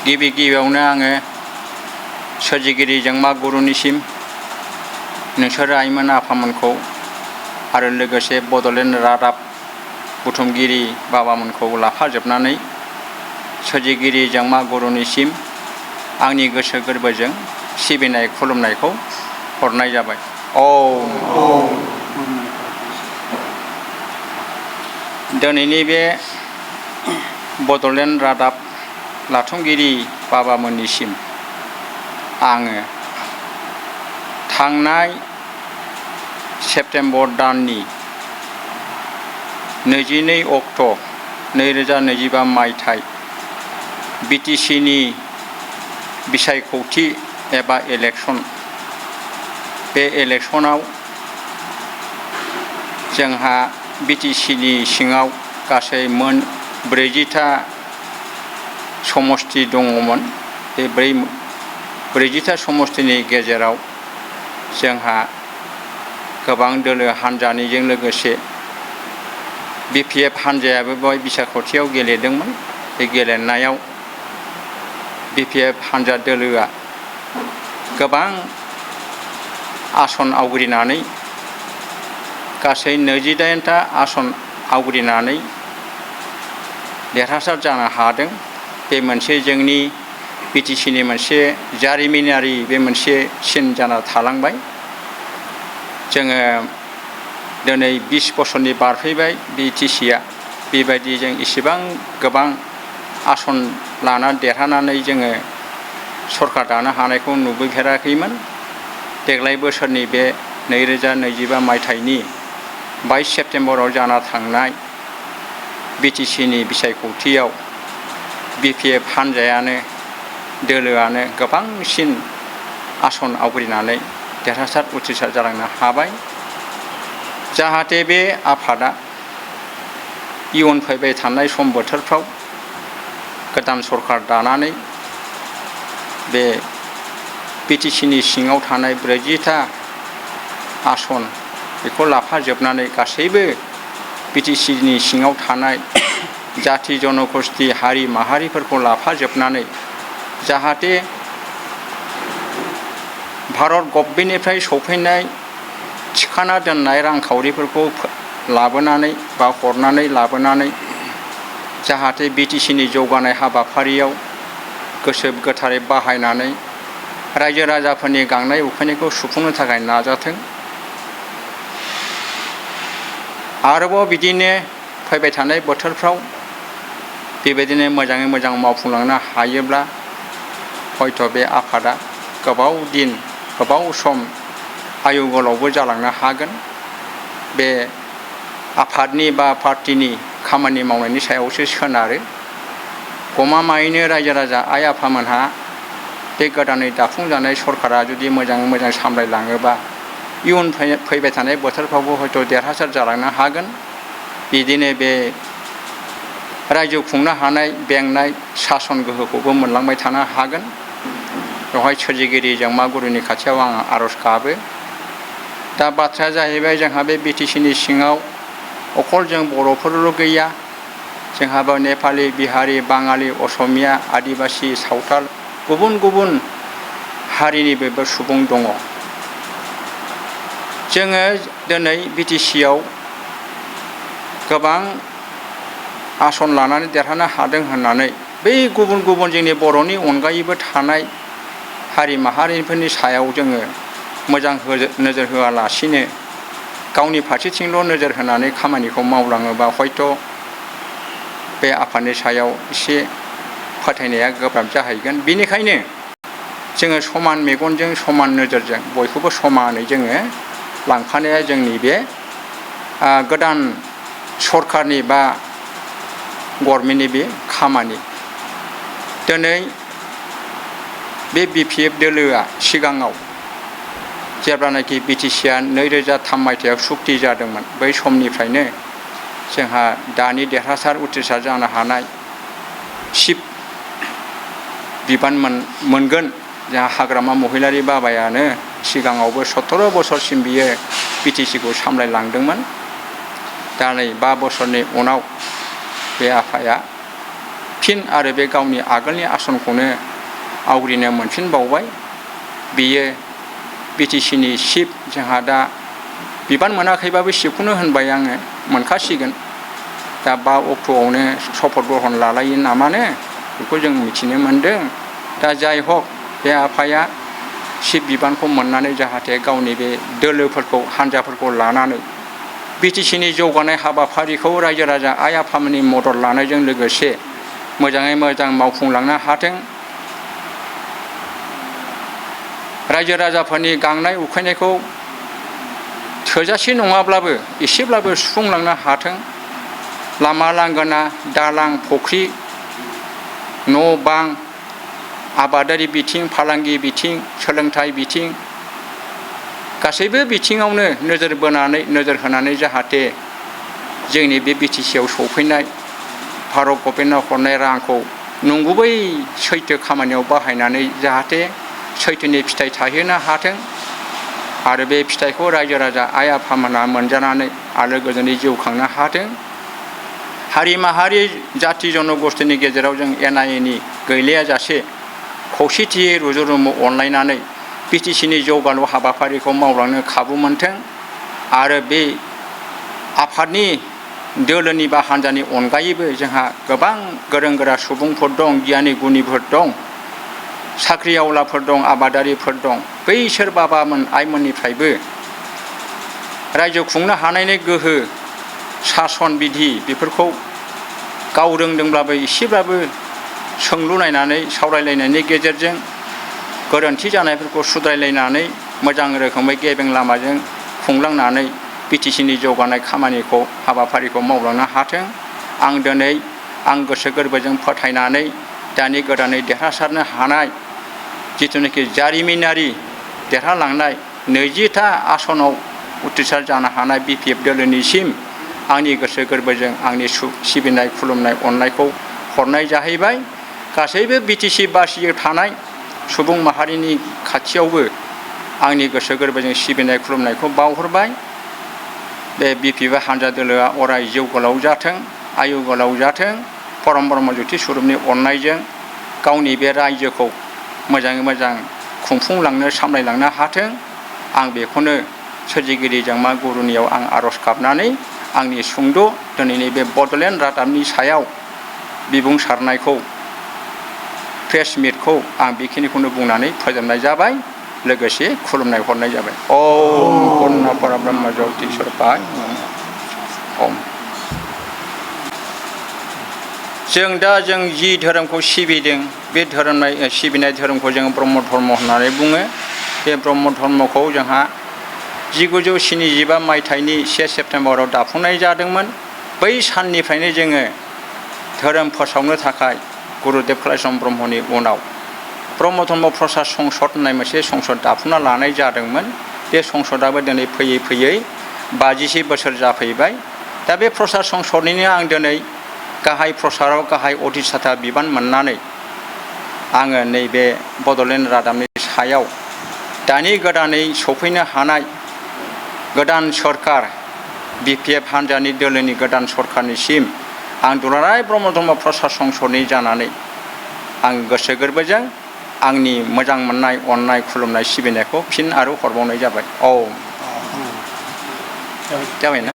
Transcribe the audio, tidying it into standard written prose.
गिबियावनो आङो सोरजिगिरि जोंमा गुरुनिसिम नोंसोर आइमोन आफामोनखौ आरो लोगोसे बड'लेण्ड रादाब बुथुमगिरि बाबामोनखौ लाफाजोबनानै सोरजिगिरि जोंमा गुरुनिसिम आंनि गोसो गोरबोजों सिबिनाय खुलुमनायखौ हरनाय जाबाय। दिनैनि बे बड'लेण्ड रादाब लाथुमगिरि बाबामोननिसिम आङो थांनाय सेप्तेम्बर दाननि 22 अक्ट' 2025 मायथाइ BTCनि बिसायख'थि एबा इलेक्सन बे इलेक्सनाव जोंहा BTCनि सिङाव गासै मोन 40था समष्टि दङमोन। बे 40था समष्टिनि गेजेराव जोंहा गोबां दोलो हान्जानिजों लोगोसे BPF हान्जायाबो बेवहाय बिसायख'थियाव गेलेदोंमोन। बे गेलेनायाव BPF हान्जा दोलोआ गोबां आसन आवग्रिनानै गासै 28था आसन आवग्रिनानै देरहासार जानो हादों। बे मोनसे जोंनि BTCनि मोनसे जारिमिनारि बे मोनसे सिन जाना थालांबाय। जोङो दिनै 20 बोसोरनि बारफैबाय BTCआ बेबायदि जों इसेबां गोबां आसन लाना देरहानानै जोङो सरकार दानो हानायखौ नुबोफेराखैमोन। देग्लाय बोसोरनि बे 2025 मायथाइनि 22 सेप्तेम्बराव जाना थांनाय BTCनि बिसायख'थियाव BPF हान्जायानो दोलोआनो गोबांसिन आसन आवग्रिनानै देरहासार उथ्रिसार जालांनो हाबाय। जाहाथे बे आफादा इयुन फैबाय थानाय सम बोथोरफ्राव गोदान सरकार दानानै बे BTCनि सिङाव थानाय 40था आसन बेखौ लाफाजोबनानै गासैबो BTCनि सिङाव थानाय जाथि जनगोष्ठी हारि माहारिफोरखौ लाफाजोबनानै जाहाथे भारत गभर्नमेन्टनिफ्राय सफैनाय थिखाना दोननाय रांखावरिफोरखौ लाबोनानै बा हरनानै लाबोनानै जाहाथे BTCनि जौगानाय हाबाफारियाव गोसो गोथारै बाहायनानै रायजो राजाफोरनि गांनाय उखैनायखौ सुफुंनो थाखाय नाजाथों। आरोबाव बिदिनो फैबाय थानाय बोथोरफ्राव बेबायदिनो मोजाङै मोजां मावफुंलांनो हायोब्ला हयथ' बे आफादा गोबाव सम आयु गोलावबो जालांनो हागोन। बे आफादनि बा पार्टिनि खामानि मावनायनि सायावसो सोनारो। गमामायैनो रायजो राजा आइ आफामोनहा बे गोदानै दाफुंजानाय सरकारा जुदि मोजाङै मोजां सामलायलाङोबा इयुन फैबाय थानाय बोथोरफ्रावबो हयथ' देरहासार जालांनो हागोन। बिदिनो बे रायजो खुंनो हानाय बेंनाय सासन गोहोखौबो मोनलांबाय थानो हागोन। बेवहाय सोरजिगिरि जोंमा गुरुनि खाथियाव आं आर'ज गाबो। दा बाथ्राया जाहैबाय जोंहा बे BTCनि सिङाव अखल जों बर'फोरल' गैया। जोंहाबो नेपालि, बिहारि, बाङालि, असमिया, आदिबासि, सावथाल गुबुन गुबुन हारिनिबो सुबुं दङ। जोङो दिनै BTCआव गोबां आसन लानानै देरहानो हादों होननानै बै गुबुन गुबुन जोंनि बर'नि अनगायैबो थानाय हारि माहारिफोरनि सायाव जोङो मोजां नोजोर होआलासिनो गावनि फारसेथिंल' नोजोर होनानै खामानिखौ मावलाङोबा हयथ' बे आफादनि सायाव एसे फोथायनाया गोब्राब जाहैगोन। बेनिखायनो जोङो समान मेगनजों समान नोजोरजों बयखौबो समानै जोङो लांफानाया जोंनि बे गोदान सरकारनि बा गभर्नमेन्टनि बे खामानि। दिनै बे BPF दोलोआ सिगाङाव जेब्लानाखि BTCआ 2003 मायथाइयाव सुक्ति जादोंमोन बै समनिफ्रायनो जोंहा दानि देरहासार उथ्रिसार जानो हानाय चिफ बिबान मोनगोन जोंहा हाग्रामा महिलारि बाबायानो सिगाङावबो 17 बोसोरसिम बियो BTCखौ सामलायलांदोंमोन। दा नै 5 बोसोरनि उनाव बे आफाया फिन आरो बे गावनि आगोलनि आसनखौनो आवग्रिनो मोनफिनबावबाय। बेयो बिटिसिनि चिफ जोंहा दा बिबान मोनाखैबाबो चिफखौनो होनबाय आङो, मोनखासिगोन। दा 5 अक्ट'आवनो शपथ ग्रहण लालायो नामानो बेखौ जों मिथिनो मोन्दों। दा जाय हक बे आफाया चिफ बिबानखौ मोननानै जाहाथे गावनि बे दोलोफोरखौ हान्जाफोरखौ लानानै बिटिसिनि जौगानाय हाबाफारिखौ रायजो राजा आइ आफामोननि मदद लानायजों लोगोसे मोजाङै मोजां मावफुंलांनो हाथों। रायजो राजाफोरनि गांनाय उखैनायखौ थोजासे नङाब्लाबो एसेब्लाबो सुफुंलांनो हाथों। लामा लांगोना, दालां, फुख्रि, न' बां, आबादारि बिथिं, फालांगि बिथिं, सोलोंथाइ बिथिं, गासैबो बिथिङावनो नोजोर होनानै जाहाथे जोंनि बे बिटिसिआव सफैनाय भारत गभर्नमेन्टआव हरनाय रांखौ नंगुबै सैथो खामानियाव बाहायनानै जाहाथे सैथोनि फिथाइ थाहोनो हाथों आरो बे फिथाइखौ रायजो राजा आइ आफामोना मोनजानानै आलो गोजोनै जिउ खांनो हाथों। हारि माहारि जाथि जनगोष्ठीनि गेजेराव जों एना एनि गैलायाजासे खौसेथियै रुजु रुमु अनलायनानै बिटिसिनि जौगालु हाबाफारिखौ मावलांनो खाबु मोनथों आरो बे आफादनि दोलोनि बा हान्जानि अनगायैबो जोंहा गोबां गोरों गोरा सुबुंफोर दं, गियानि गुनिफोर दं, साख्रि आवलाफोर दं, आबादारिफोर दं। बैसोर बाबामोन आइमोननिफ्रायबो रायजो खुंनो हानायनि गोहो, सासन बिधि बेफोरखौ गाव रोंदोंब्लाबो एसेब्लाबो सोंलुनायनानै सावरायलायनायनि गेजेरजों गोरोन्थि जानायफोरखौ सुद्रायलायनानै मोजां रोखोमै गेबें लामाजों खुंलांनानै बिटिसिनि जौगानाय खामानिखौ हाबाफारिखौ मावलांनो हाथों। आं गोसो गोरबोजों फोथायनानै दानि गोदानै देरहासारनो हानाय जिथुनाखि जारिमिनारि देरहालांनाय 20टा आसनाव उथ्रिसार जानो हानाय बिपिएफ दोलोनिसिम आंनि गोसो गोरबोजों आंनि सिबिनाय खुलुमनाय अननायखौ हरनाय जाहैबाय। गासैबो बिटिसि बासियाव थानाय सुबुं माहारिनि खाथियावबो आंनि गोसो गोरबोजों सिबिनाय खुलुमनायखौ बावहरबाय। बे बिपिएफ हान्जा दोलोआ अराय जिउ गोलाव जाथों, आयु गोलाव जाथों, परम ब्रह्म ज्योति स्वरूपनि अननायजों गावनि बे रायजोखौ मोजाङै मोजां खुंफुंलांनो सामलायलांनो हाथों। आं बेखौनो सोरजिगिरि जोंमा गुरुनियाव आं आर'ज गाबनानै आंनि सुंद' दिनैनि बे बड'लेण्ड रादाबनि सायाव बिबुंसारनायखौ प्रेस मिटखौ आं बेखिनिखौनो बुंनानै फोजोबनाय जाबाय, लोगोसे खुलुमनाय हरनाय जाबाय। ओम पूर्ण परब्रह्म ज्योति स्वरूपाय ओम। जों जि धोरोमखौ सिबिदों बे सिबिनाय धोरोमखौ जों ब्रह्म धर्म होननानै बुङो। बे ब्रह्म धर्मखौ जोंहा 1975 मायथाइनि 1 सेप्तेम्बराव दाफुंनाय जादोंमोन। बै साननिफ्रायनो जोङो धोरोम फोसावनो थाखाय गुरुदेव कालिचरन ब्रह्मनि उनाव ब्रह्म धर्म प्रसार संसद होननाय मोनसे संसद दाफुंना लानाय जादोंमोन। बे संसदआबो दिनै फैयै फैयै 50 बोसोर जाफैबाय। दा बे प्रसार संसदनिनो आं दिनै गाहाय प्रसाराव गाहाय अधिष्ठाता बिबान मोननानै आङो नैबे बड'लेण्ड रादाबनि सायाव दानि गोदानै सफैनो हानाय गोदान सरकार बिपिएफ हान्जानि दोलोनि गोदान सरकारनिसिम आं दुलाराय ब्रह्म धर्म प्रसार संसदनि जानानै आं गोसो गोरबोजों आंनि मोजां मोननाय अननाय खुलुमनाय सिबिनायखौ फिन आरो हरबावनाय जाबाय। औ जाबायना।